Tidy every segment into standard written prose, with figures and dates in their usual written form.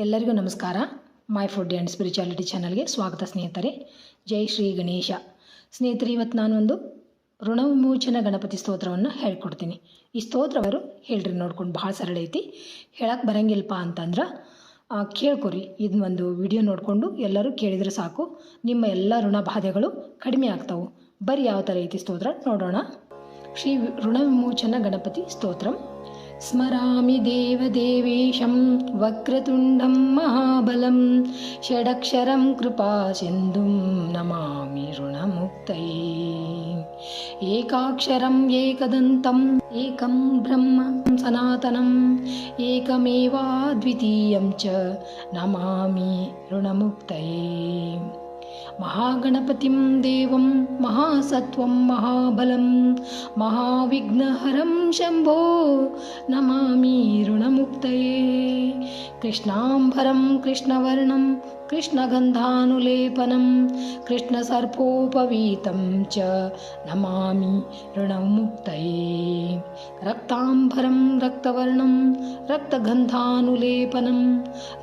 ಎಲ್ಲರಿಗೂ ನಮಸ್ಕಾರ. My food and spirituality ಚಾನಲ್ಗೆ ಸ್ವಾಗತ ಸ್ನೇಹಿತರೆ. ಜೈ ಶ್ರೀ ಗಣೇಶ. ಸ್ನೇಹಿತರೆ, ಇವತ್ತು ನಾನು ಒಂದು ಋಣವಿಮೋಚನ ಗಣಪತಿ ಸ್ತೋತ್ರವನ್ನು ಹೇಳ್ಕೊಡ್ತೀನಿ. ಈ ಸ್ತೋತ್ರವರು ಹೇಳ್ರಿ ನೋಡ್ಕೊಂಡು ಭಾಳ ಸರಳ ಐತಿ, ಹೇಳಕ್ಕೆ ಬರಂಗಿಲ್ಲಪ್ಪ ಅಂತಂದ್ರೆ ಕೇಳ್ಕೊರಿ. ಇದನ್ನೊಂದು ವಿಡಿಯೋ ನೋಡಿಕೊಂಡು ಎಲ್ಲರೂ ಕೇಳಿದರೆ ಸಾಕು, ನಿಮ್ಮ ಎಲ್ಲ ಋಣ ಬಾಧೆಗಳು ಕಡಿಮೆ ಆಗ್ತಾವೆ. ಬರೀ ಯಾವ ಥರ ಐತಿ ಸ್ತೋತ್ರ ನೋಡೋಣ. ಶ್ರೀ ಋಣವಿಮೋಚನ ಗಣಪತಿ ಸ್ತೋತ್ರಂ. ಸ್ಮರಾಮಿ ದೇವದೇವೇಶಂ ವಕ್ರತುಂಡಂ ಮಹಾಬಲಂ ಷಡಕ್ಷರಂ ಕೃಪಾ ಸಿಂಧುಂ ನಮಾಮಿ ಋಣಮುಕ್ತಯೇ. ಏಕಾಕ್ಷರಂ ಏಕದಂತಂ ಏಕಂ ಬ್ರಹ್ಮ ಸನಾತನಂ ಏಕಮೇವಾದ್ವಿತೀಯಂ ಚ ನಮಾಮಿ ಋಣಮುಕ್ತಯೇ. ಮಹಾಗಣಪತಿಂ ದೇವಂ ಮಹಾಸತ್ವಂ ಮಹಾಬಲಂ ಮಹಾವಿಘ್ನಹರಂ ಶಂಭೋ ನಮಾಮಿ ಋಣಮುಕ್ತಯೇ. ಕೃಷ್ಣಾಂಬರಂ ಕೃಷ್ಣವರ್ಣಂ ಕೃಷ್ಣಗಂಧಾನುಲೇಪನಂ ಕೃಷ್ಣಸರ್ಪೋಪವೀತಂ ಚ ನಮಾಮಿ ಋಣಮುಕ್ತಯೇ. ರಕ್ತಾಂಬರಂ ರಕ್ತವರ್ಣಂ ರಕ್ತಗಂಧಾನುಲೇಪನಂ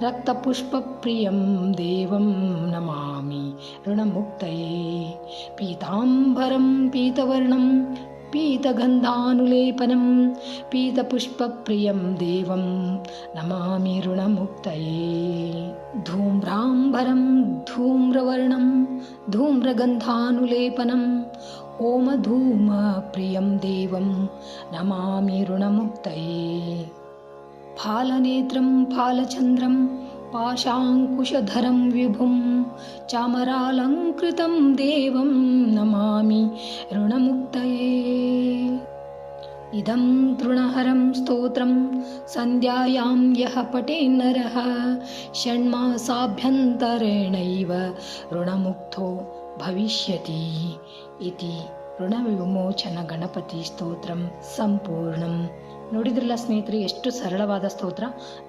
ರಕ್ತಪುಷ್ಪಪ್ರಿಯಂ ದೇವಂ ನಮಾಮಿ ಋಣಮುಕ್ತಯೇ. ಪೀತಾಂಬರಂ ಪೀತವರ್ಣಂ ಪೀತಗಂಧಾನುಲೇಪನಂ ಪೀತಪುಷ್ಪಪ್ರಿಯಂ ದೇವಂ ನಮಾಮಿ ಋಣಮುಕ್ತಯೇ. ಧೂಮ್ರಾಂಬರಂ ಧೂಮ್ರವರ್ಣಂ ಧೂಮ್ರಗಂಧಾನುಲೇಪನಂ ಹೋಮಧೂಮಪ್ರಿಯಂ ದೇವಂ ನಮಾಮಿ ಋಣಮುಕ್ತಯೇ. ಫಾಲನೇತ್ರಂ ಫಾಲಚಂದ್ರಂ ಪಾಶಾಂಕುಶಧರಂ ವಿಭುಂ ಚಾಮರಾಲಂಕೃತಂ ದೇವಂ ನಮಾಮಿ ಋಣಮುಕ್ತಯೇ. ಇದಂ ತೃಣಹರಂ ಸ್ತೋತ್ರಂ ಸಂಧ್ಯಾಯಾಂ ಯಃ ಪಠೇನ್ನರಃ ಷಣ್ಮಾಸಾಭ್ಯಂತರೇಣೈವ ಋಣಮುಕ್ತೋ ಭವಿಷ್ಯತಿ ಇತಿ ಋಣವಿಮೋಚನ ಗಣಪತಿ ಸ್ತೋತ್ರಂ ಸಂಪೂರ್ಣಂ. ನೋಡಿದ್ರಲ್ಲ ಸ್ನೇಹಿತರೆ, ಎಷ್ಟು ಸರಳವಾದ ಸ್ತೋತ್ರ.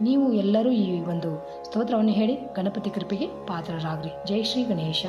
ನೀವು ಎಲ್ಲರೂ ಈ ಒಂದು ಸ್ತೋತ್ರವನ್ನು ಹೇಳಿ ಗಣಪತಿ ಕೃಪೆಗೆ ಪಾತ್ರರಾಗ್ರಿ. ಜೈ ಶ್ರೀ ಗಣೇಶ.